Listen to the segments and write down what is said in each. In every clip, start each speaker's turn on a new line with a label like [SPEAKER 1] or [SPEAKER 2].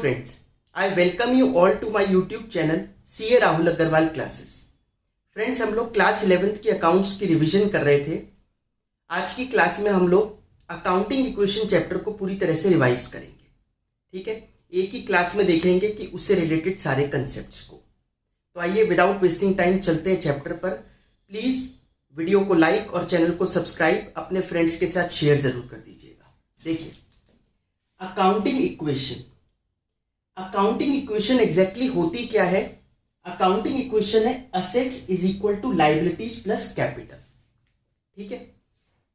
[SPEAKER 1] friends, I welcome you all to my YouTube channel CA Rahul Agarwal classes. Friends, हम लोग class 11th की accounts की revision कर रहे थे। आज की क्लास में हम लोग अकाउंटिंग इक्वेशन चैप्टर को पूरी तरह से रिवाइज करेंगे। ठीक है, एक ही क्लास में देखेंगे कि उससे रिलेटेड सारे कंसेप्ट्स को। तो आइए विदाउट वेस्टिंग टाइम चलते हैं चैप्टर पर। प्लीज़ वीडियो को लाइक और चैनल को सब्सक्राइब अपने फ्रेंड्स के साथ शेयर जरूर कर दीजिएगा। देखिए, अकाउंटिंग इक्वेशन एग्जैक्टली होती क्या है? अकाउंटिंग इक्वेशन है assets is equal to liabilities plus capital. ठीक है,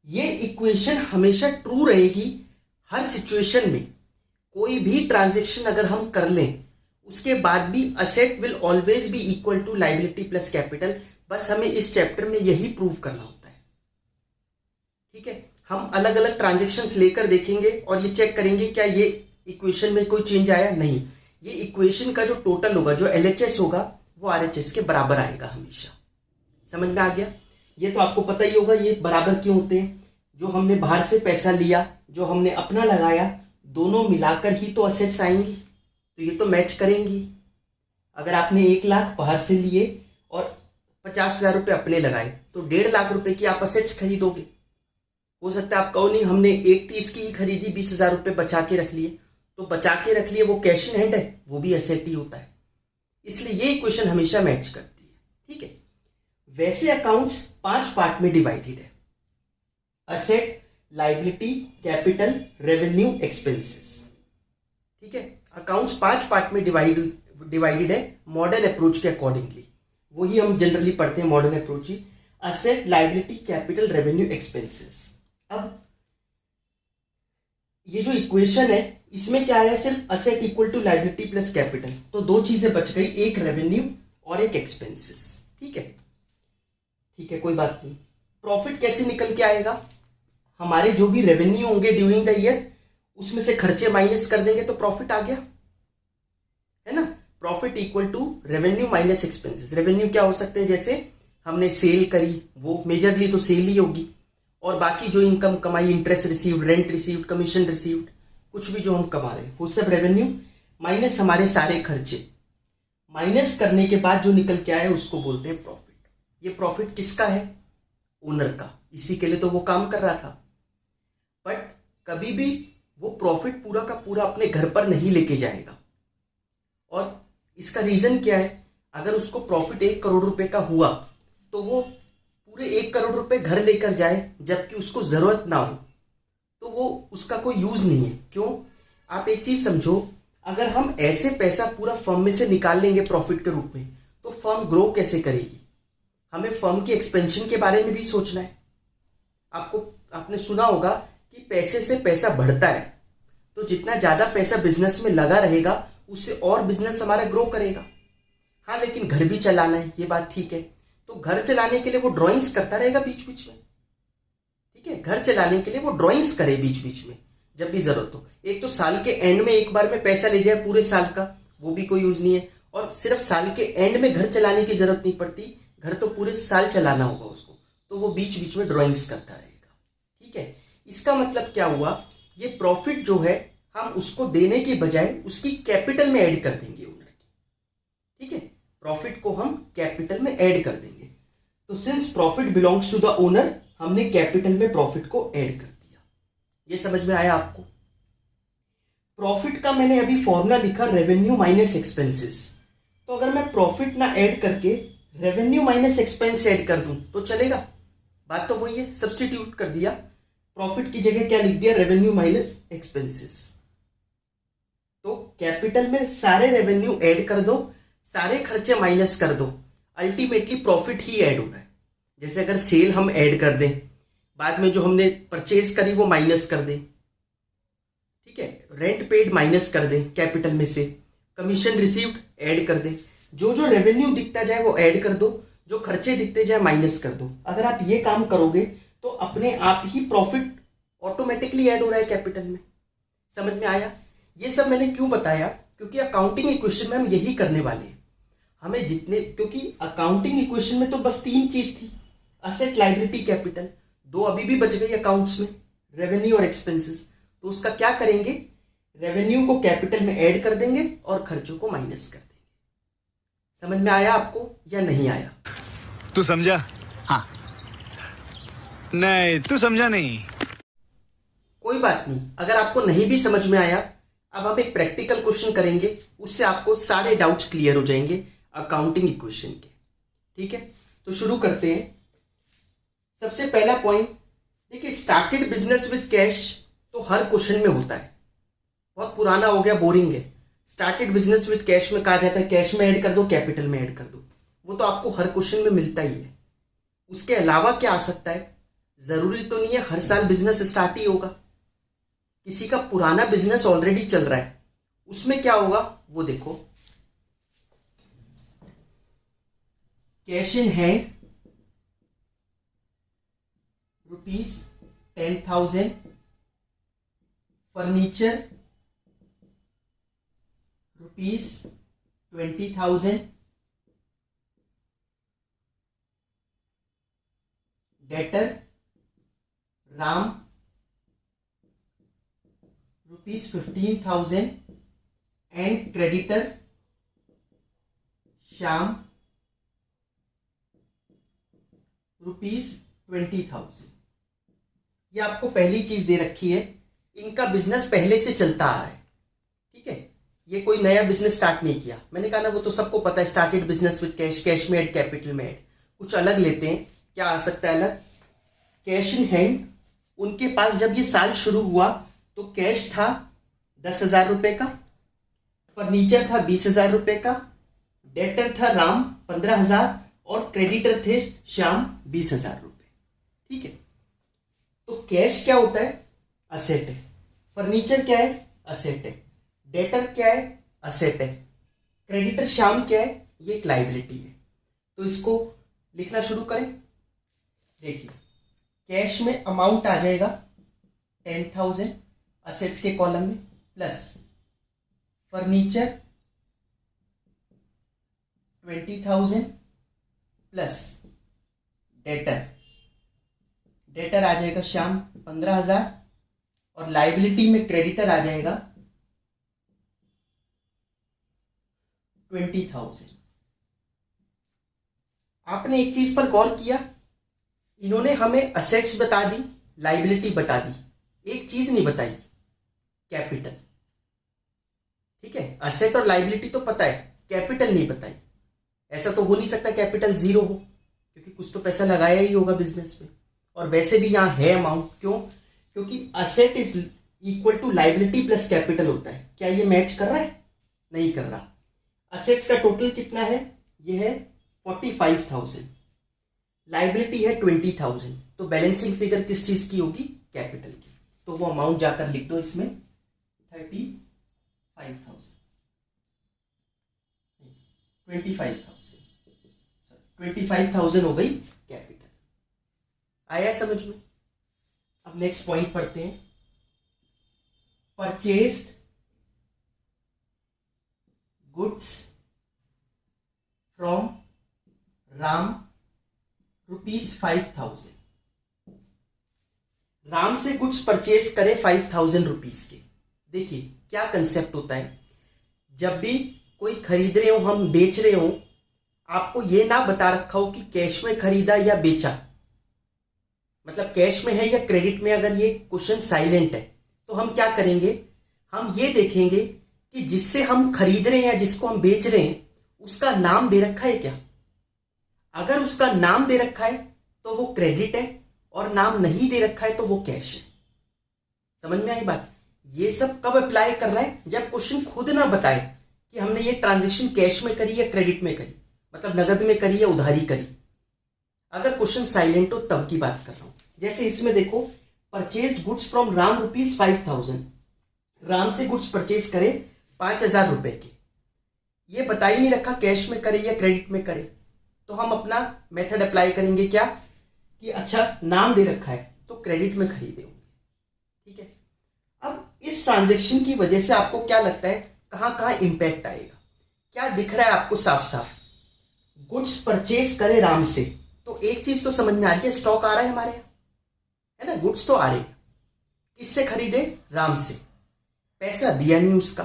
[SPEAKER 1] ये इक्वेशन हमेशा ट्रू रहेगी हर सिचुएशन में। कोई भी ट्रांजैक्शन अगर हम कर लें उसके बाद भी asset will always be equal to liability plus capital. बस हमें इस चैप्टर में यही प्रूव करना होता है। ठीक है, हम अलग अलग ट्रांजैक्शंस लेकर देखेंगे और ये चेक करेंगे क्या ये इक्वेशन में कोई चेंज आया। नहीं, ये इक्वेशन का जो टोटल होगा, जो LHS होगा, वो RHS के बराबर आएगा हमेशा। समझ में आ गया? ये तो आपको पता ही होगा ये बराबर क्यों होते हैं। जो हमने बाहर से पैसा लिया, जो हमने अपना लगाया, दोनों मिलाकर ही तो असेट्स आएंगी। तो ये तो मैच करेंगी। अगर आपने 1 लाख बाहर से लिए और 50,000 रुपये अपने लगाए तो 1.5 लाख रुपए की आप असेट्स खरीदोगे। हो सकता है आप कहो नहीं, हमने 1.30 की ही खरीदी, 20,000 रुपये बचा के रख लिए। तो बचा के रख लिए, वो कैश इन हैंड है, वो भी असेट ही होता है। इसलिए ये इक्वेशन हमेशा मैच करती है। ठीक है, वैसे अकाउंट्स 5 पार्ट में डिवाइडेड है। Asset, liability, capital, revenue, expenses. ठीक है, अकाउंट्स 5 पार्ट में डिवाइडेड है मॉडर्न अप्रोच के अकॉर्डिंगली। वही हम जनरली पढ़ते हैं मॉडर्न अप्रोच ही। Asset, liability, capital, revenue, expenses. अब ये जो इक्वेशन है इसमें क्या है? सिर्फ asset equal to liability plus capital. तो 2 चीजें बच गई, एक रेवेन्यू और एक एक्सपेंसेस। ठीक है, ठीक है, कोई बात नहीं। प्रॉफिट कैसे निकल के आएगा? हमारे जो भी रेवेन्यू होंगे ड्यूरिंग द ईयर, उसमें से खर्चे माइनस कर देंगे तो प्रॉफिट आ गया, है ना। Profit equal to revenue minus expenses. Revenue क्या हो सकते हैं? जैसे हमने सेल करी, वो मेजरली तो सेल ही होगी, और बाकी जो इनकम कमाई, interest received, rent received, commission received, कुछ भी जो हम कमा रहे हैं वो सब रेवेन्यू माइनस हमारे सारे खर्चे। माइनस करने के बाद जो निकल के आए उसको बोलते हैं प्रॉफिट। ये प्रॉफिट किसका है? ओनर का। इसी के लिए तो वो काम कर रहा था। बट कभी भी वो प्रॉफिट पूरा का पूरा अपने घर पर नहीं लेके जाएगा। और इसका रीजन क्या है? अगर उसको प्रॉफिट 1 करोड़ रुपए का हुआ तो वो पूरे 1 करोड़ रुपए घर लेकर जाए, जबकि उसको जरूरत ना हो, तो वो उसका कोई यूज नहीं है। क्यों? आप एक चीज समझो, अगर हम ऐसे पैसा पूरा फर्म में से निकाल लेंगे प्रॉफिट के रूप में, तो फर्म ग्रो कैसे करेगी? हमें फर्म के एक्सपेंशन के बारे में भी सोचना है। आपने सुना होगा कि पैसे से पैसा बढ़ता है। तो जितना ज्यादा पैसा बिजनेस में लगा रहेगा उससे और बिजनेस हमारा ग्रो करेगा। हाँ, लेकिन घर भी चलाना है, ये बात ठीक है। तो घर चलाने के लिए वो ड्राइंग्स करता रहेगा बीच बीच में। ठीक है, घर चलाने के लिए वो ड्राइंग्स करे बीच बीच में जब भी जरूरत हो। एक तो साल के एंड में एक बार में पैसा ले जाए पूरे साल का, वो भी कोई यूज नहीं है। और सिर्फ साल के एंड में घर चलाने की जरूरत नहीं पड़ती, घर तो पूरे साल चलाना होगा उसको, तो वो बीच बीच में ड्राइंग्स करता रहेगा। ठीक है, इसका मतलब क्या हुआ? ये प्रॉफिट जो है हम उसको देने की बजाय उसकी कैपिटल में ऐड कर देंगे ओनर की। ठीक है, प्रॉफिट को हम कैपिटल में ऐड कर देंगे। तो since profit belongs to the owner, हमने कैपिटल में प्रॉफिट को ऐड कर दिया। ये समझ में आया आपको? प्रॉफिट का मैंने अभी फॉर्मूला लिखा, रेवेन्यू माइनस एक्सपेंसेस। तो अगर मैं प्रॉफिट ना ऐड करके रेवेन्यू माइनस एक्सपेंस ऐड कर दूं तो चलेगा? बात तो वही है, सब्स्टिट्यूट कर दिया। प्रॉफिट की जगह क्या लिख दिया? Revenue minus expenses. तो कैपिटल में सारे रेवेन्यू ऐड कर दो, सारे खर्चे माइनस कर दो, अल्टीमेटली प्रॉफिट ही ऐड होगा। जैसे अगर सेल हम ऐड कर दें, बाद में जो हमने परचेज करी वो माइनस कर दें। ठीक है, रेंट पेड माइनस कर दें कैपिटल में से, कमीशन रिसीव्ड ऐड कर दें। जो जो रेवेन्यू दिखता जाए वो ऐड कर दो, जो खर्चे दिखते जाए माइनस कर दो। अगर आप ये काम करोगे तो अपने आप ही प्रॉफिट ऑटोमेटिकली ऐड हो रहा है कैपिटल में। समझ में आया? ये सब मैंने क्यों बताया? क्योंकि अकाउंटिंग इक्वेशन में हम यही करने वाले हैं। हमें क्योंकि अकाउंटिंग इक्वेशन में तो बस 3 चीज थी, असेट, लायबिलिटी, कैपिटल। 2 अभी भी बच गई अकाउंट्स में, रेवेन्यू और एक्सपेंसेस। तो उसका क्या करेंगे? रेवेन्यू को कैपिटल में ऐड कर देंगे और खर्चों को माइनस कर देंगे। समझ में आया आपको या नहीं आया?
[SPEAKER 2] तू समझा? हाँ। नहीं, तू समझा नहीं।
[SPEAKER 1] कोई बात नहीं, अगर आपको नहीं भी समझ में आया, अब हम एक प्रैक्टिकल क्वेश्चन करेंगे, उससे आपको सारे डाउट्स क्लियर हो जाएंगे अकाउंटिंग इक्वेशन के। ठीक है, तो शुरू करते हैं। सबसे पहला पॉइंट देखिए, स्टार्टेड बिजनेस विद कैश तो हर क्वेश्चन में होता है, बहुत पुराना हो गया, बोरिंग है। स्टार्टेड बिजनेस विद कैश में कहा जाता है कैश में ऐड कर दो, कैपिटल में ऐड कर दो, वो तो आपको हर क्वेश्चन में मिलता ही है। उसके अलावा क्या आ सकता है? जरूरी तो नहीं है हर साल बिजनेस स्टार्ट ही होगा, किसी का पुराना बिजनेस ऑलरेडी चल रहा है, उसमें क्या होगा वो देखो। Cash in hand ₹10,000, furniture ₹20,000, debtor Ram ₹15,000 and creditor Shyam ₹20,000। ये आपको पहली चीज दे रखी है, इनका बिजनेस पहले से चलता आ रहा है। ठीक है, ये कोई नया बिजनेस स्टार्ट नहीं किया। मैंने कहा ना, वो तो सबको पता है, started business with cash, cash में ऐड, कैपिटल में ऐड। कुछ अलग लेते हैं, क्या आ सकता है अलग? कैश इन हैंड, उनके पास जब ये साल शुरू हुआ तो कैश था 10,000 रुपए का, फर्नीचर था 20,000 रुपए का, डेटर था राम 15,000 और क्रेडिटर थे श्याम 20,000 रुपए। ठीक है, तो कैश क्या होता है? असेट है। फर्नीचर क्या है? असेट है। डेटर क्या है? असेट है। क्रेडिटर श्याम क्या है? ये एक लायबिलिटी है। तो इसको लिखना शुरू करें। देखिए, कैश में अमाउंट आ जाएगा 10,000 असेट्स के कॉलम में, प्लस फर्नीचर 20,000 प्लस डेटर आ जाएगा श्याम 15,000 और लाइबिलिटी में क्रेडिटर आ जाएगा 20,000। आपने एक चीज पर गौर किया, इन्होंने हमें असेट्स बता दी, लाइबिलिटी बता दी, एक चीज नहीं बताई, कैपिटल। ठीक है, असेट और लाइबिलिटी तो पता है, कैपिटल नहीं बताई। ऐसा तो हो नहीं सकता कैपिटल जीरो हो, क्योंकि कुछ तो पैसा लगाया ही होगा बिजनेस में। और वैसे भी यहां है अमाउंट, क्यों? क्योंकि asset is equal to liability plus capital होता है। क्या ये मैच कर रहा है? नहीं कर रहा। असेट्स का टोटल कितना है? ये है 45,000, लाइबिलिटी है 20,000, तो बैलेंसिंग फिगर किस चीज की होगी? कैपिटल की। तो वो अमाउंट जाकर लिख दो इसमें 35,000, 25,000 हो गई कैपिटल। आया समझ में? अब नेक्स्ट पॉइंट पढ़ते हैं। Purchased goods from Ram ₹5,000। Ram से गुड्स परचेज करे 5,000 रुपीज के। देखिए क्या कंसेप्ट होता है, जब भी कोई खरीद रहे हो, हम बेच रहे हो, आपको यह ना बता रखा हो कि कैश में खरीदा या बेचा, मतलब कैश में है या क्रेडिट में। अगर ये क्वेश्चन साइलेंट है तो हम क्या करेंगे? हम ये देखेंगे कि जिससे हम खरीद रहे हैं या जिसको हम बेच रहे हैं उसका नाम दे रखा है क्या। अगर उसका नाम दे रखा है तो वो क्रेडिट है, और नाम नहीं दे रखा है तो वो कैश है। समझ में आई बात? ये सब कब अप्लाई कर रहा है? जब क्वेश्चन खुद ना बताए कि हमने ये ट्रांजैक्शन कैश में करी या क्रेडिट में करी, मतलब नगद में करी या उधारी करी। अगर क्वेश्चन साइलेंट हो तब की बात कर रहा हूं। जैसे इसमें देखो, purchase goods from Ram ₹5,000, Ram से गुड्स परचेज करे 5,000 रुपए के। ये बता ही नहीं रखा कैश में करे या क्रेडिट में करे, तो हम अपना मेथड अप्लाई करेंगे क्या कि अच्छा नाम दे रखा है तो क्रेडिट में खरीदे होंगे। ठीक है, अब इस ट्रांजैक्शन की वजह से आपको क्या लगता है कहां कहां इंपैक्ट आएगा? क्या दिख रहा है आपको साफ साफ? गुड्स परचेज करे राम से, तो एक चीज तो समझ में आ रही है, स्टॉक आ रहा है हमारे यहाँ, है ना, गुड्स तो आ रहे हैं। किससे खरीदे? राम से। पैसा दिया नहीं उसका,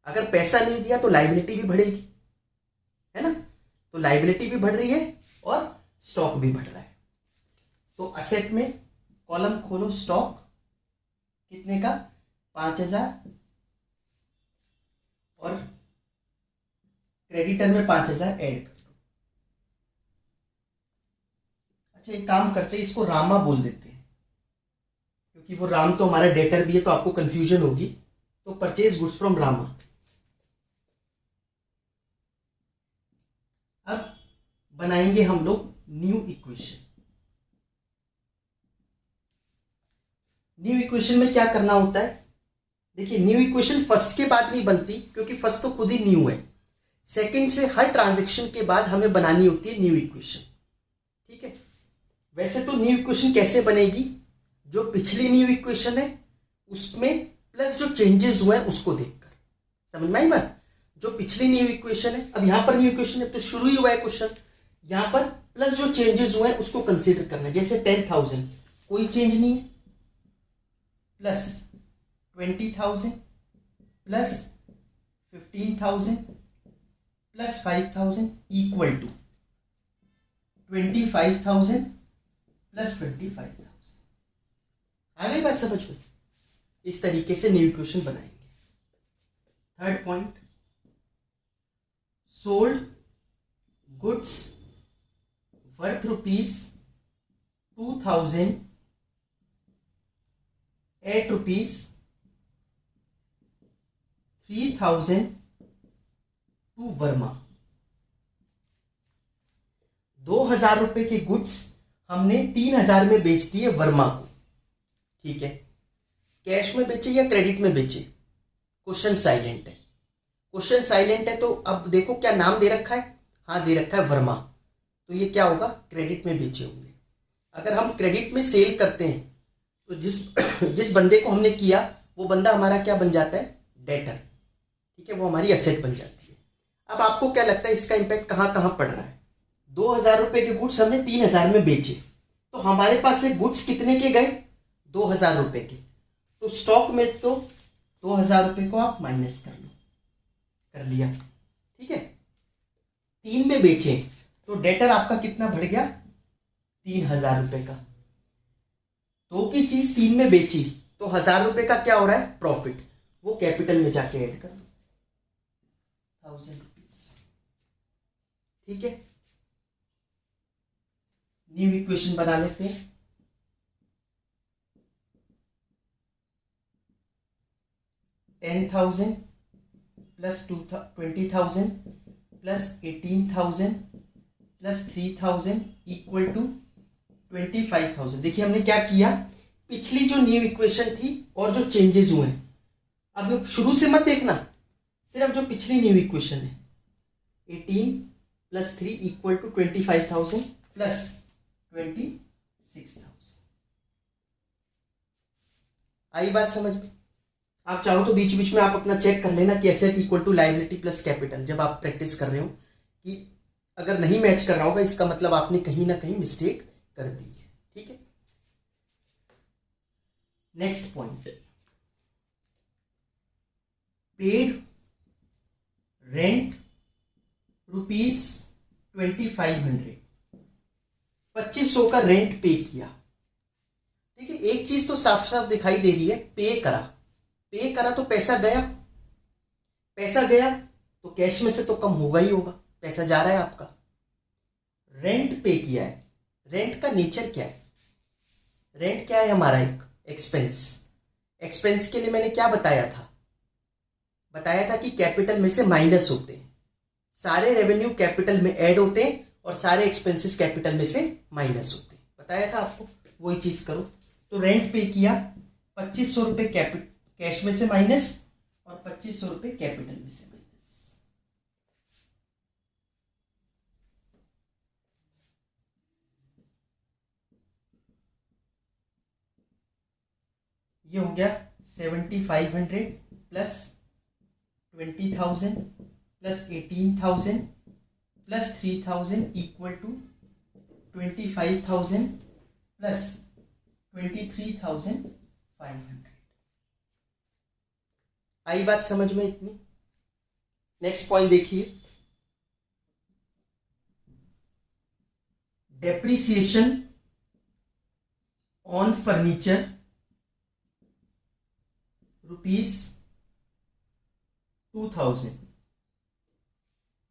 [SPEAKER 1] अगर पैसा नहीं दिया तो लाइबिलिटी भी बढ़ेगी, है ना। तो लाइबिलिटी भी बढ़ रही है और स्टॉक भी बढ़ रहा है। तो असेट में कॉलम खोलो, स्टॉक कितने का 5000 और क्रेडिटर में 5000 ऐड कर दो। अच्छा एक काम करते हैं, इसको रामा बोल देते हैं क्योंकि वो राम तो हमारा डेटर भी है, तो आपको कंफ्यूजन होगी। तो परचेज गुड्स फ्रॉम रामा। अब बनाएंगे हम लोग न्यू इक्वेशन। न्यू इक्वेशन में क्या करना होता है, देखिए न्यू इक्वेशन फर्स्ट के बाद नहीं बनती क्योंकि फर्स्ट तो खुद ही न्यू है। सेकंड से हर ट्रांजैक्शन के बाद हमें बनानी होती है न्यू इक्वेशन, ठीक है। वैसे तो न्यू इक्वेशन कैसे बनेगी, जो पिछली न्यू इक्वेशन है उसमें प्लस जो चेंजेस हुए हैं उसको देखकर, समझ में आई बात। जो पिछली न्यू इक्वेशन है, अब यहां पर न्यू इक्वेशन है तो शुरू ही हुआ है क्वेश्चन, यहां पर प्लस जो चेंजेस हुए हैं उसको कंसीडर करना है। जैसे 10,000 कोई चेंज नहीं है, plus 20,000 plus 15,000 plus 5,000 equal to 25,000 plus 25,000। आ गई बात समझ में। इस तरीके से न्यू इक्वेशन बनाएंगे। Third point, sold goods worth ₹2,000 at ₹3,000 to Verma. 2,000 रुपए के गुड्स हमने 3,000 में बेच दिए वर्मा को, ठीक है। कैश में बेचे या क्रेडिट में बेचे, क्वेश्चन साइलेंट है। क्वेश्चन साइलेंट है तो अब देखो क्या नाम दे रखा है, हाँ दे रखा है वर्मा, तो ये क्या होगा, क्रेडिट में बेचे होंगे। अगर हम क्रेडिट में सेल करते हैं तो जिस बंदे को हमने किया वो बंदा हमारा क्या बन जाता है, डेटर, ठीक है, वो हमारी एसेट बन जाती है। अब आपको क्या लगता है इसका इंपैक्ट कहाँ कहाँ पड़ रहा है। 2,000 रुपए के गुड्स हमने 3,000 में बेचे, तो हमारे पास से गुड्स कितने के गए, 2,000 रुपए के। तो स्टॉक में तो 2,000 रुपए को आप माइनस कर लो, कर लिया, ठीक है। 3 में बेचे तो डेटर आपका कितना बढ़ गया, 3,000 रुपए का। 2 की चीज 3 में बेची तो 1,000 रुपए का क्या हो रहा है, प्रॉफिट, वो कैपिटल में जाके ऐड कर दो 1,000 रुपीज, ठीक है। न्यू इक्वेशन बना लेते हैं। $10,000 plus 20,000 plus 18,000 plus 3,000 equal to 25,000। देखिए हमने क्या किया, पिछली जो न्यू इक्वेशन थी और जो चेंजेस हुए हैं, अब शुरू से मत देखना, सिर्फ जो पिछली न्यू इक्वेशन है 18 प्लस 3 इक्वल टू 25,000 प्लस 26,000। आई बात समझ में। आप चाहो तो बीच बीच में आप अपना चेक कर लेना कि asset equal to liability plus capital, जब आप प्रैक्टिस कर रहे हो, कि अगर नहीं मैच कर रहा होगा इसका मतलब आपने कहीं ना कहीं मिस्टेक कर दी है, ठीक है। नेक्स्ट पॉइंट, पेड रेंट ₹2,500, 2,500 का रेंट पे किया। देखिए एक चीज तो साफ साफ दिखाई दे रही है, पे करा तो पैसा गया, तो कैश में से तो कम होगा ही होगा, पैसा जा रहा है आपका। रेंट पे किया है, रेंट का नेचर क्या है, रेंट क्या है हमारा, एक एक्सपेंस के लिए मैंने क्या बताया था कि कैपिटल में से माइनस होते हैं, सारे रेवेन्यू कैपिटल में ऐड होते हैं और सारे एक्सपेंसेस कैपिटल में से माइनस होते हैं, बताया था आपको। वही चीज करो, तो रेंट पे किया 2,500 रुपए कैश में से माइनस और 2,500 रुपए कैपिटल में से माइनस। ये हो गया 7,500 plus 20,000 plus 18,000 plus 3,000 equal to 25,000 plus 23,500। आई बात समझ में इतनी? नेक्स्ट पॉइंट देखिए, डेप्रिसिएशन ऑन फर्नीचर ₹2000।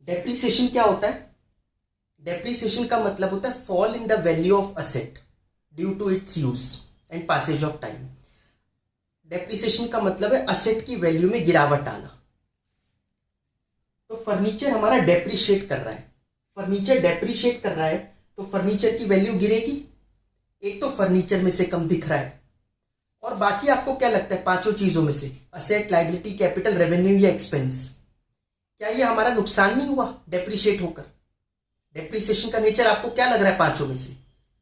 [SPEAKER 1] डेप्रिसिएशन क्या होता है? डेप्रिसिएशन का मतलब होता है fall in the value of asset due to its use and passage of time. Depreciation का मतलब है असेट की वैल्यू में गिरावट आना। तो फर्नीचर हमारा डेप्रिशिएट कर रहा है, फर्नीचर डेप्रिशिएट कर रहा है तो फर्नीचर की वैल्यू गिरेगी। एक तो फर्नीचर में से कम दिख रहा है, और बाकी आपको क्या लगता है पांचों चीजों में से, असेट, लायबिलिटी, कैपिटल, रेवेन्यू या एक्सपेंस, क्या ये हमारा नुकसान नहीं हुआ डेप्रिशिएट होकर? डेप्रिसिएशन का नेचर आपको क्या लग रहा है पांचों में से?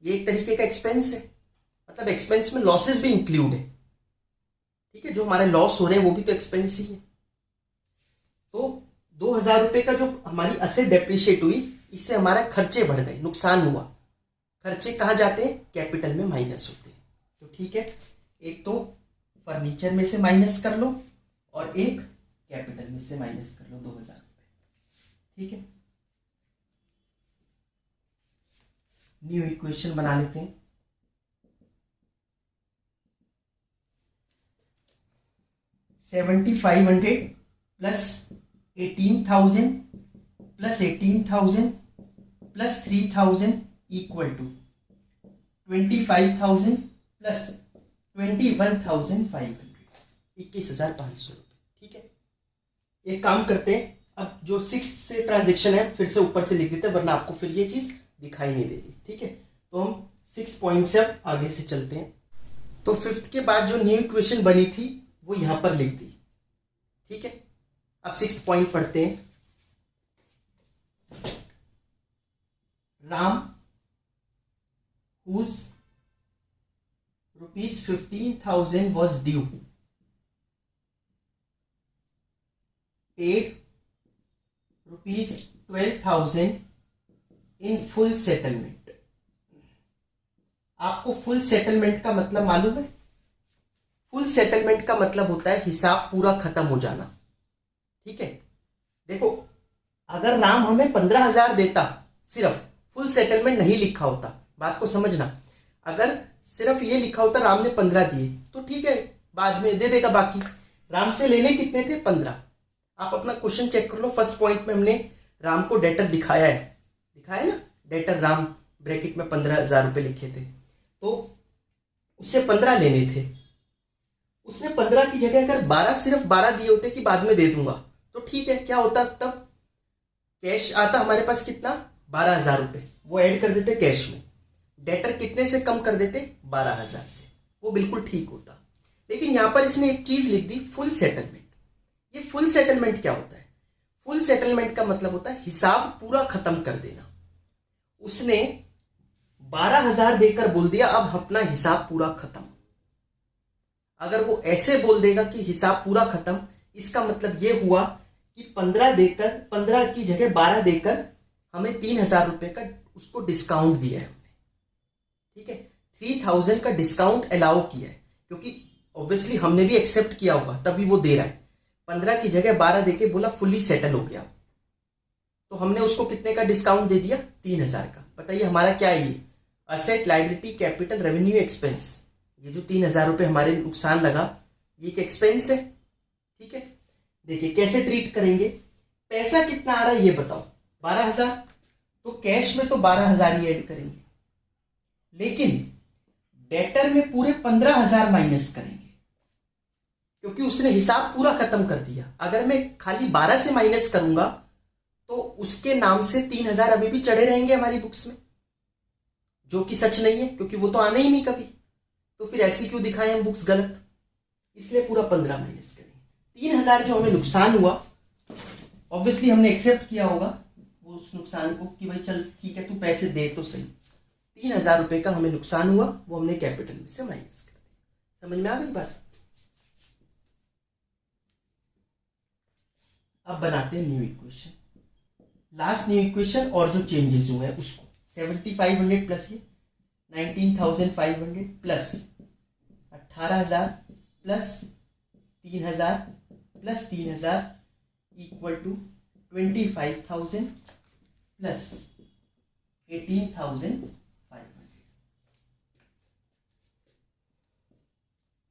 [SPEAKER 1] ये एक तरीके का एक्सपेंस है, मतलब एक्सपेंस में लॉसेस भी इंक्लूड है, ठीक है, जो हमारे लॉस हो रहे हैं वो भी तो एक्सपेंस ही है। तो 2000 रुपए का जो हमारी असेट डेप्रिशिएट हुई, इससे हमारे खर्चे बढ़ गए, नुकसान हुआ। खर्चे कहाँ जाते हैं? कैपिटल में माइनस होते हैं। तो ठीक है, एक तो फर्नीचर में से माइनस कर लो और एक कैपिटल में से माइनस कर लो 2000 रुपए, ठीक है। न्यू इक्वेशन बना लेते हैं। $7,500 plus 18,000 plus 18,000 plus 3,000 equal to 25,000 plus 21,500, 21,500 रुपये, ठीक है। एक काम करते हैं, अब जो 6 से ट्रांजेक्शन है फिर से ऊपर से लिख देते हैं, वरना आपको फिर ये चीज दिखाई नहीं देगी, ठीक है। तो हम 6 पॉइंट से अब आगे से चलते हैं। तो 5th के बाद जो न्यू इक्वेशन बनी थी वो यहां पर लिख दी, ठीक है। अब 6th पॉइंट पढ़ते हैं। Ram whose ₹15,000 was due paid ₹12,000 in full settlement. आपको फुल सेटलमेंट का मतलब मालूम है? फुल सेटलमेंट का मतलब होता है हिसाब पूरा खत्म हो जाना, ठीक है। देखो, अगर राम हमें 15,000 देता, सिर्फ फुल सेटलमेंट नहीं लिखा होता, बात को समझना, अगर सिर्फ ये लिखा होता राम ने 15 दिए तो ठीक है, बाद में दे देगा बाकी। राम से लेने कितने थे? 15। आप अपना क्वेश्चन चेक कर लो, फर्स्ट पॉइंट में हमने राम को डेटर दिखाया है ना, डेटर राम ब्रैकेट में 15,000 रुपए लिखे थे, तो उससे 15 लेने थे। उसने 15 की जगह अगर 12, सिर्फ 12 दिए होते कि बाद में दे दूंगा, तो ठीक है, क्या होता? तब कैश आता हमारे पास कितना? 12,000 रुपए, वो ऐड कर देते कैश में। डेटर कितने से कम कर देते? 12,000 से, वो बिल्कुल ठीक होता। लेकिन यहां पर इसने एक चीज लिख दी, फुल सेटलमेंट। ये फुल सेटलमेंट क्या होता है? फुल सेटलमेंट का मतलब होता है हिसाब पूरा खत्म कर देना। उसने 12,000 देकर बोल दिया अब अपना हिसाब पूरा खत्म। अगर वो ऐसे बोल देगा कि हिसाब पूरा खत्म, इसका मतलब ये हुआ कि 15 की जगह 12 देकर हमें 3,000 रुपए का उसको डिस्काउंट दिया है हमने, ठीक है। 3,000 का डिस्काउंट अलाउ किया है, क्योंकि ऑब्वियसली हमने भी एक्सेप्ट किया होगा तभी वो दे रहा है। 15 की जगह 12 देके बोला फुली सेटल हो गया, तो हमने उसको कितने का डिस्काउंट दे दिया? 3,000 का। बताइए हमारा क्या है ये? Asset, liability, capital, revenue, expense. ये जो 3,000 रुपए हमारे नुकसान लगा, ये एक एक्सपेंस है, ठीक है। देखिए कैसे ट्रीट करेंगे। पैसा कितना आ रहा है ये बताओ? 12,000, तो कैश में तो 12,000 ही ऐड करेंगे, लेकिन डेटर में पूरे 15,000 माइनस करेंगे, क्योंकि उसने हिसाब पूरा खत्म कर दिया। अगर मैं खाली 12 से माइनस करूंगा तो उसके नाम से 3,000 अभी भी चढ़े रहेंगे हमारी बुक्स में, जो कि सच नहीं है, क्योंकि वो तो आने ही नहीं कभी। तो फिर ऐसी क्यों दिखाएं हम बुक्स गलत? इसलिए पूरा 15 माइनस करेंगे। 3,000 जो हमें नुकसान हुआ, ऑब्वियसली हमने एक्सेप्ट किया होगा वो उस नुकसान को कि भाई चल ठीक है तू पैसे दे तो सही। 3,000 रुपए का हमें नुकसान हुआ, वो हमने कैपिटल में से माइनस कर दिया। समझ में आ गई बात? अब बनाते हैं new equation, last new equation, और जो चेंजेस हुए हैं उसको। 7,500 प्लस ये 19,500 plus 18,000 plus 3,000 plus 3000 equal to 25,000 plus 18,500.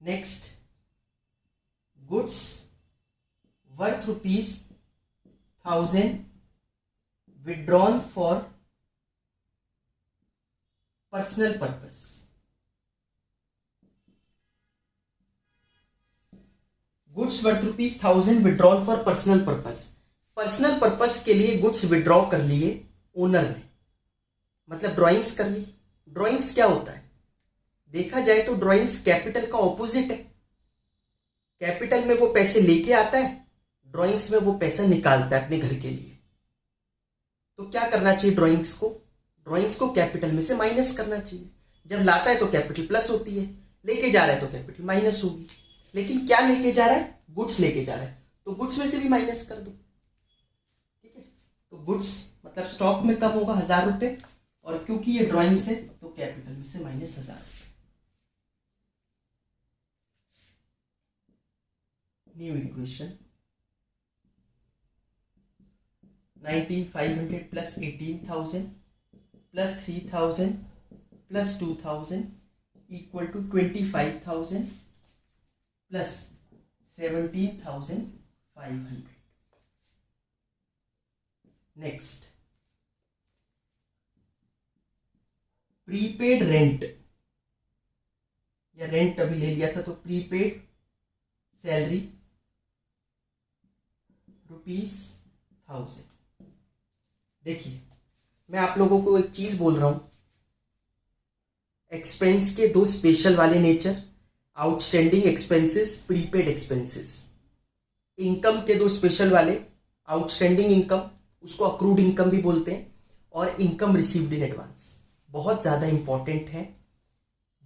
[SPEAKER 1] Next, goods worth ₹1,000 withdrawn for personal purpose. Goods worth ₹1,000 withdrawal for personal purpose. Personal purpose के लिए गुड्स विड्रॉ कर लिए ओनर ने, मतलब ड्राइंग्स कर ली. ड्राइंग्स क्या होता है? देखा जाए तो ड्राइंग्स कैपिटल का ऑपोजिट है. कैपिटल में वो पैसे लेके आता है, ड्राइंग्स में वो पैसा निकालता है अपने घर के लिए. तो क्या करना चाहिए? ड्राइंग्स को कैपिटल में से माइनस करना चाहिए. जब लाता है तो कैपिटल प्लस होती है, लेके जा रहा है तो कैपिटल माइनस होगी. लेकिन क्या लेके जा रहा है? गुड्स लेके जा रहा है, तो गुड्स में से भी माइनस कर दो. ठीक है, तो गुड्स मतलब स्टॉक में कम होगा ₹1,000, और क्योंकि ये ड्राइंग्स है तो कैपिटल में से minus ₹1,000. New equation 19,500 plus 18,000 plus 3,000 plus 2,000 equal to 25,000 plus 17,500. Next, prepaid rent या रेंट अभी ले लिया था, तो प्रीपेड सैलरी ₹1,000. देखिए, मैं आप लोगों को एक चीज बोल रहा हूं, एक्सपेंस के दो स्पेशल वाले nature, outstanding expenses, prepaid expenses. Income के दो स्पेशल वाले, आउटस्टैंडिंग इनकम, उसको अक्रूड इनकम भी बोलते हैं, और इनकम रिसीव्ड इन एडवांस. बहुत ज़्यादा इंपॉर्टेंट है,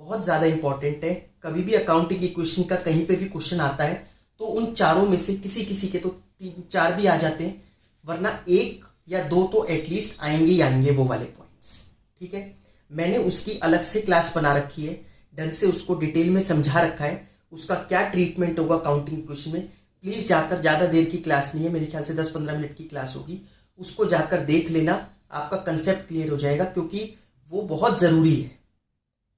[SPEAKER 1] बहुत ज़्यादा इंपॉर्टेंट है. कभी भी अकाउंटिंग इक्वेशन का कहीं पे भी क्वेश्चन आता है तो उन चारों में से किसी किसी के तो 3-4 भी आ जाते हैं, वरना 1 या 2 तो एटलीस्ट आएंगे ही आएंगे वो वाले पॉइंट्स. ठीक है, मैंने उसकी अलग से क्लास बना रखी है, ढंग से उसको डिटेल में समझा रखा है, उसका क्या ट्रीटमेंट होगा अकाउंटिंग इक्वेशन में. प्लीज़ जाकर, ज़्यादा देर की क्लास नहीं है, मेरे ख्याल से 10-15 मिनट की क्लास होगी, उसको जाकर देख लेना, आपका कंसेप्ट क्लियर हो जाएगा, क्योंकि वो बहुत ज़रूरी है.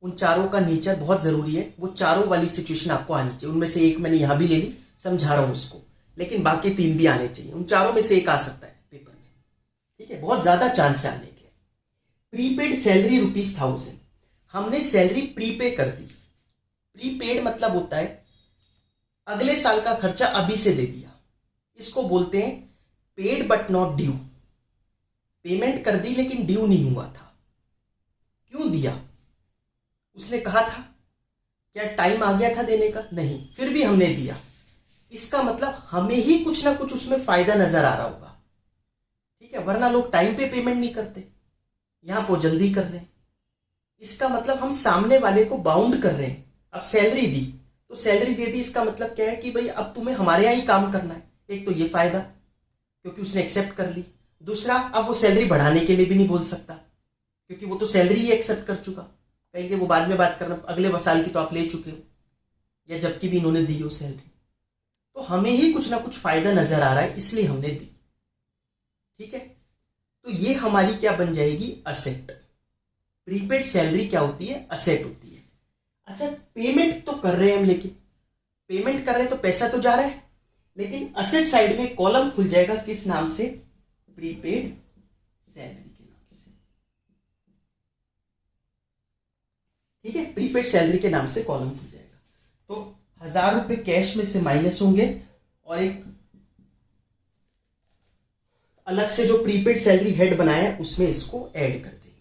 [SPEAKER 1] उन चारों का नेचर बहुत ज़रूरी है, वो चारों वाली सिचुएशन आपको आनी चाहिए. उनमें से एक मैंने यहाँ भी ले ली, समझा रहा हूँ उसको, लेकिन बाकी 3 भी आने चाहिए. उन चारों में से एक आ सकता है पेपर में. ठीक है, बहुत ज़्यादा चांस है आने के. प्रीपेड सैलरी ₹1,000, हमने सैलरी प्रीपे कर दी. प्रीपेड मतलब होता है अगले साल का खर्चा अभी से दे दिया. इसको बोलते हैं paid but not due. Payment कर दी लेकिन ड्यू नहीं हुआ था. क्यों दिया? उसने कहा था, क्या टाइम आ गया था देने का? नहीं, फिर भी हमने दिया. इसका मतलब हमें ही कुछ ना कुछ उसमें फायदा नजर आ रहा होगा. ठीक है, वरना लोग टाइम पे पेमेंट नहीं करते, यहां पर जल्दी कर रहे हैं. इसका मतलब हम सामने वाले को बाउंड कर रहे हैं. अब सैलरी दी तो सैलरी दे दी, इसका मतलब क्या है कि भाई अब तुम्हें हमारे यहाँ ही काम करना है. एक तो ये फायदा, क्योंकि उसने एक्सेप्ट कर ली. दूसरा, अब वो सैलरी बढ़ाने के लिए भी नहीं बोल सकता, क्योंकि वो तो सैलरी ही एक्सेप्ट कर चुका. कहेंगे वो बाद में बात करना, अगले साल की तो आप ले चुके हो, या जबकि भी इन्होंने दी हो सैलरी. तो हमें ही कुछ ना कुछ फायदा नजर आ रहा है, इसलिए हमने दी. ठीक है, तो ये हमारी क्या बन जाएगी? असेट. प्रीपेड सैलरी क्या होती है? असेट होती है. अच्छा, पेमेंट तो कर रहे हैं हम, लेकिन पेमेंट कर रहे हैं तो पैसा तो जा रहा है, लेकिन असेट साइड में कॉलम खुल जाएगा, किस नाम से? प्रीपेड सैलरी के नाम से. ठीक है, प्रीपेड सैलरी के नाम से कॉलम खुल जाएगा. तो ₹1,000 कैश में से माइनस होंगे, और एक अलग से जो प्रीपेड सैलरी हेड बनाया उसमें इसको ऐड कर देंगे.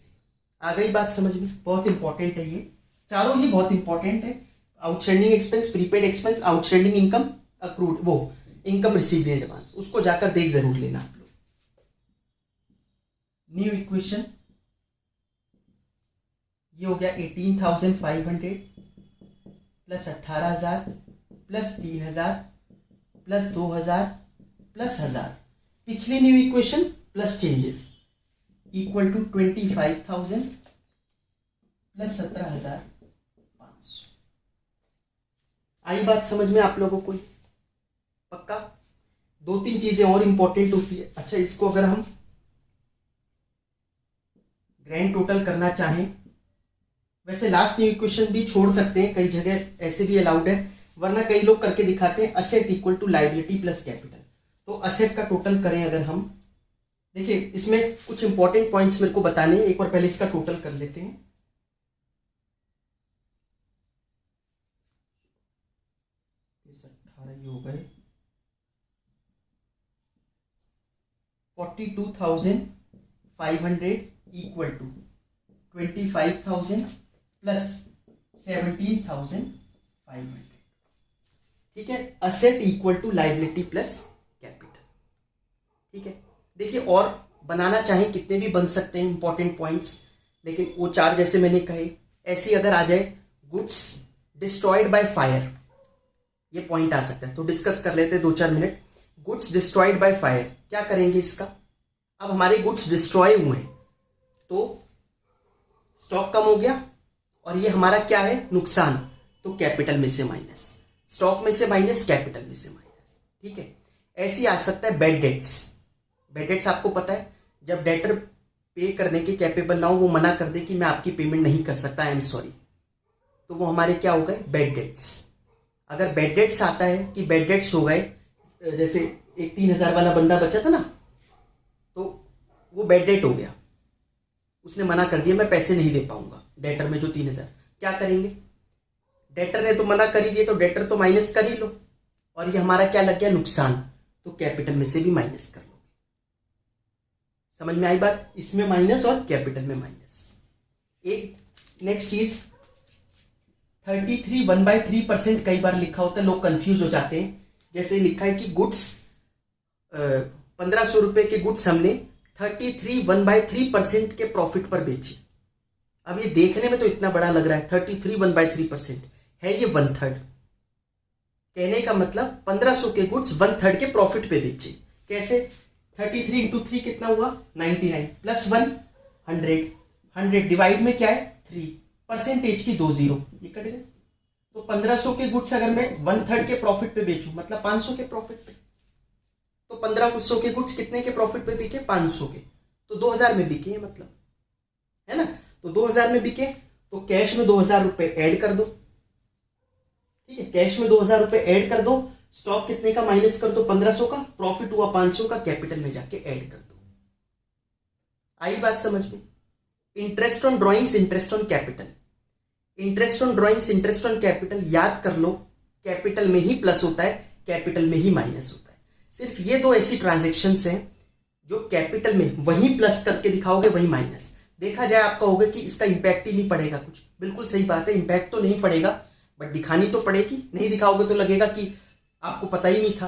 [SPEAKER 1] आ गई बात समझ में? बहुत इंपॉर्टेंट है, ये चारों ही बहुत इंपॉर्टेंट है. Outstanding expense, prepaid expense, outstanding income, accrued वो इनकम रिसीव्ड इन एडवांस, उसको जाकर देख जरूर लेना आप लोग. न्यू इक्वेशन, ये हो गया 18,500 प्लस 18,000 प्लस 3,000 प्लस 2,000 प्लस 1,000. पिछली new equation plus changes equal to 25,000 plus 17,500. आई बात समझ में आप लोगों को? पक्का? दो तीन चीजें और इंपॉर्टेंट होती है। अच्छा, इसको अगर हम ग्रैंड टोटल करना चाहें, वैसे लास्ट न्यू इक्वेशन भी छोड़ सकते हैं, कई जगह ऐसे भी अलाउड है, वरना कई लोग करके दिखाते हैं asset equal to liability plus capital. तो असेट का टोटल करें अगर हम, देखिए इसमें कुछ इंपॉर्टेंट पॉइंट्स मेरे को बताने हैं, एक बार पहले इसका टोटल कर लेते हैं। हो गए 42,500 इक्वल टू 25,000 प्लस 17,500। ठीक है, asset equal to liability plus capital. ठीक है, देखिए और बनाना चाहे कितने भी बन सकते हैं इंपॉर्टेंट पॉइंट्स, लेकिन वो चार जैसे मैंने कहे, ऐसी अगर आ जाए गुड्स डिस्ट्रॉयड बाय फायर, ये पॉइंट आ सकता है, तो डिस्कस कर लेते हैं 2-4 minute. Goods destroyed by fire, क्या करेंगे इसका? अब हमारे गुड्स डिस्ट्रॉय हुए तो स्टॉक कम हो गया, और ये हमारा क्या है? नुकसान। तो कैपिटल में से माइनस, स्टॉक में से माइनस, कैपिटल में से माइनस। ठीक है, ऐसे ही आ सकता है बैड डेट्स। बैड डेट्स आपको पता है, जब डेटर पे करने के कैपेबल ना हो, वो मना कर दे कि मैं आपकी पेमेंट नहीं कर सकता, आई एम सॉरी, तो वो हमारे क्या हो गए? Bad debts. अगर बैड डेट्स आता है कि बैड डेट्स हो गए, जैसे एक 3,000 वाला बंदा बचा था ना, तो वो बैड डेट हो गया, उसने मना कर दिया मैं पैसे नहीं दे पाऊंगा, डेटर में जो 3,000, क्या करेंगे? डेटर ने तो मना कर ही दिया, तो डेटर तो माइनस कर ही लो, और ये हमारा क्या लग गया? नुकसान, तो कैपिटल में से भी माइनस कर लो। समझ में आई बात? इसमें माइनस और कैपिटल में माइनस। एक नेक्स्ट चीज 33 1/3% कई बार लिखा होता है, लोग कंफ्यूज हो जाते हैं। जैसे लिखा है कि गुड्स 1500 रुपए के गुड्स हमने 33 1/3% के प्रॉफिट पर बेचे। अब ये देखने में तो इतना बड़ा लग रहा है, 33 1/3% है, ये 1/3। कहने का मतलब 1500 के गुड्स 1/3 के प्रॉफिट पे बेचे। कैसे? 33 इंटू 3 कितना हुआ? 99 प्लस 1 100, 100 डिवाइड में क्या है? 3, परसेंटेज की 2 0, ये कट गए। तो 1500 के गुड्स अगर मैं 1/3 के प्रॉफिट पे बेचूं, मतलब 500 के प्रॉफिट पे, तो 1500 के गुड्स कितने के प्रॉफिट पे बिके? 500 के, तो 2000 में बिके, मतलब है ना। तो 2000 में बिके, तो कैश में 2000 रुपए ऐड कर दो। ठीक है, कैश में 2000 रुपए ऐड कर दो, स्टॉक कितने का माइनस कर दो? 1500 का, प्रॉफिट हुआ 500 का, कैपिटल में जाके ऐड कर दो। आई बात समझ में? Interest on drawings, interest on capital. Interest on drawings, interest on capital, याद कर लो, कैपिटल में ही प्लस होता है, कैपिटल में ही माइनस होता है। सिर्फ ये दो ऐसी ट्रांजैक्शंस हैं जो कैपिटल में वहीं प्लस करके दिखाओगे वहीं माइनस। देखा जाए आपका होगा कि इसका इंपैक्ट ही नहीं पड़ेगा कुछ, बिल्कुल सही बात है, इंपैक्ट तो नहीं पड़ेगा, बट दिखानी तो पड़ेगी, नहीं दिखाओगे तो लगेगा कि आपको पता ही नहीं था।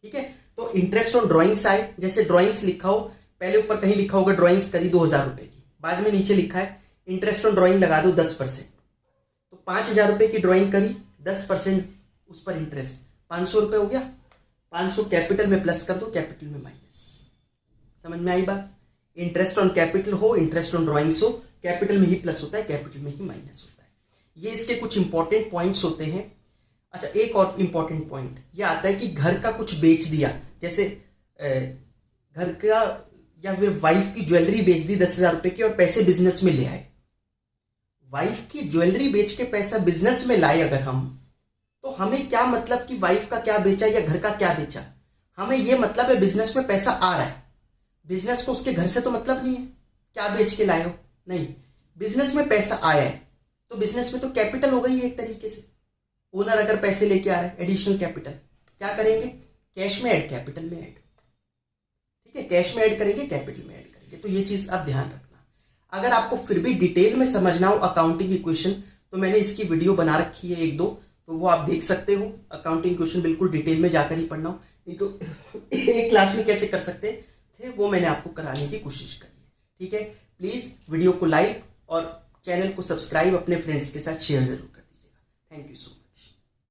[SPEAKER 1] ठीक है, तो इंटरेस्ट ऑन ड्रॉइंग्स आए, जैसे ड्रॉइंग्स लिखा हो, पहले ऊपर कहीं लिखा होगा ड्रॉइंग्स करी 2000 रुपए की, बाद में नीचे लिखा है इंटरेस्ट ऑन ड्रॉइंग लगा दो 10%, तो 5000 रुपए की ड्रॉइंग करी, 10% उस पर इंटरेस्ट, 500 रुपए हो गया। 500 कैपिटल में प्लस कर दो, कैपिटल में माइनस। समझ में आई बात? इंटरेस्ट ऑन कैपिटल हो, इंटरेस्ट ऑन ड्रॉइंग्स हो, कैपिटल में ही प्लस होता है, कैपिटल में ही माइनस होता है। ये इसके कुछ इंपॉर्टेंट पॉइंट्स होते हैं। अच्छा, एक और इंपॉर्टेंट पॉइंट ये आता है कि घर का कुछ बेच दिया, जैसे घर का या फिर वाइफ की ज्वेलरी बेच दी 10,000 रुपए की और पैसे बिजनेस में ले आए। वाइफ की ज्वेलरी बेच के पैसा बिजनेस में लाए अगर हम, तो हमें क्या मतलब कि वाइफ का क्या बेचा या घर का क्या बेचा? हमें ये मतलब है बिजनेस में पैसा आ रहा है, बिजनेस को उसके घर से तो मतलब नहीं है क्या बेच के लाए हो, नहीं, बिजनेस में पैसा आया है, तो बिजनेस में तो कैपिटल हो गई है एक तरीके से। ओनर अगर पैसे लेके आ रहा है, एडिशनल कैपिटल, क्या करेंगे? कैश में ऐड, कैपिटल में ऐड। ठीक है, कैश में ऐड करेंगे, कैपिटल में ऐड करेंगे। तो ये चीज आप ध्यान रखना। अगर आपको फिर भी डिटेल में समझना हो अकाउंटिंग इक्वेशन, तो मैंने इसकी वीडियो बना रखी है 1-2, तो वो आप देख सकते हो। अकाउंटिंग इक्वेशन बिल्कुल डिटेल में जाकर ही पढ़ना हो, नहीं तो एक क्लास में कैसे कर सकते थे वो मैंने आपको कराने की कोशिश करी है। ठीक है, प्लीज वीडियो को लाइक और चैनल को सब्सक्राइब अपने फ्रेंड्स के साथ शेयर जरूर कर दीजिएगा। Thank you so much.